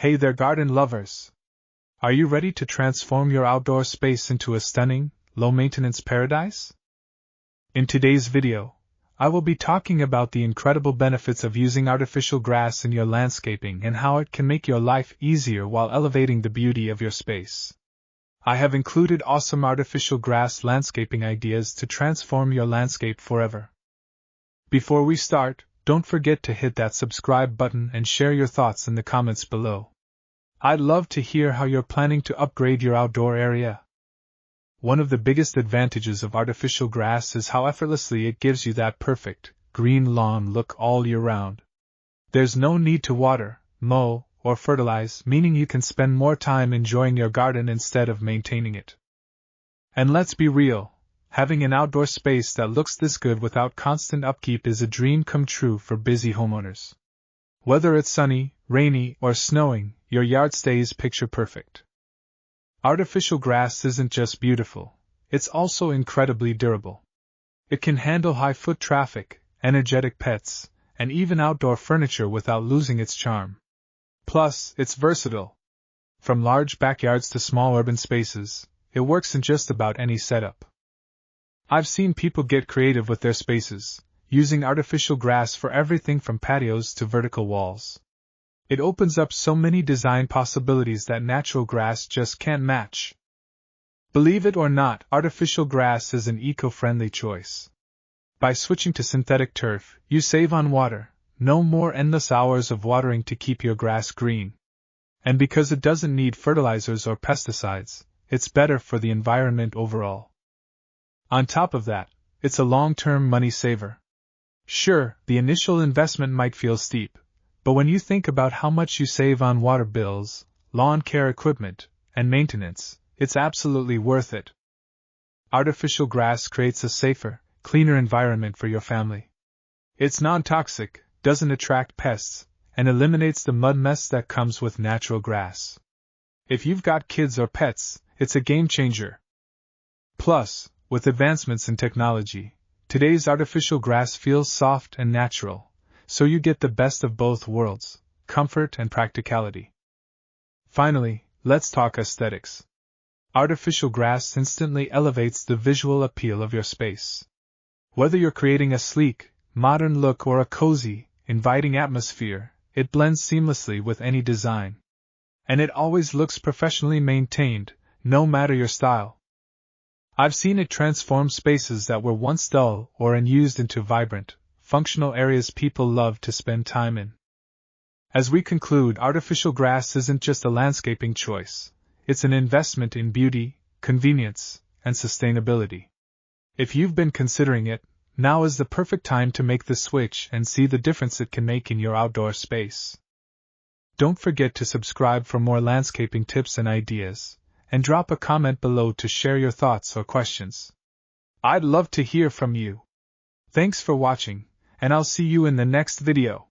Hey there, garden lovers! Are you ready to transform your outdoor space into a stunning, low-maintenance paradise? In today's video, I will be talking about the incredible benefits of using artificial grass in your landscaping and how it can make your life easier while elevating the beauty of your space. I have included awesome artificial grass landscaping ideas to transform your landscape forever. Before we start, don't forget to hit that subscribe button and share your thoughts in the comments below. I'd love to hear how you're planning to upgrade your outdoor area. One of the biggest advantages of artificial grass is how effortlessly it gives you that perfect, green lawn look all year round. There's no need to water, mow, or fertilize, meaning you can spend more time enjoying your garden instead of maintaining it. And let's be real, having an outdoor space that looks this good without constant upkeep is a dream come true for busy homeowners. Whether it's sunny, rainy, or snowing, your yard stays picture perfect. Artificial grass isn't just beautiful, it's also incredibly durable. It can handle high foot traffic, energetic pets, and even outdoor furniture without losing its charm. Plus, it's versatile. From large backyards to small urban spaces, it works in just about any setup. I've seen people get creative with their spaces, using artificial grass for everything from patios to vertical walls. It opens up so many design possibilities that natural grass just can't match. Believe it or not, artificial grass is an eco-friendly choice. By switching to synthetic turf, you save on water, no more endless hours of watering to keep your grass green. And because it doesn't need fertilizers or pesticides, it's better for the environment overall. On top of that, it's a long-term money saver. Sure, the initial investment might feel steep, but when you think about how much you save on water bills, lawn care equipment, and maintenance, it's absolutely worth it. Artificial grass creates a safer, cleaner environment for your family. It's non-toxic, doesn't attract pests, and eliminates the mud mess that comes with natural grass. If you've got kids or pets, it's a game changer. Plus, with advancements in technology, today's artificial grass feels soft and natural, so you get the best of both worlds, comfort and practicality. Finally, let's talk aesthetics. Artificial grass instantly elevates the visual appeal of your space. Whether you're creating a sleek, modern look or a cozy, inviting atmosphere, it blends seamlessly with any design. And it always looks professionally maintained, no matter your style. I've seen it transform spaces that were once dull or unused into vibrant, functional areas people love to spend time in. As we conclude, artificial grass isn't just a landscaping choice, it's an investment in beauty, convenience, and sustainability. If you've been considering it, now is the perfect time to make the switch and see the difference it can make in your outdoor space. Don't forget to subscribe for more landscaping tips and ideas, and drop a comment below to share your thoughts or questions. I'd love to hear from you. Thanks for watching, and I'll see you in the next video.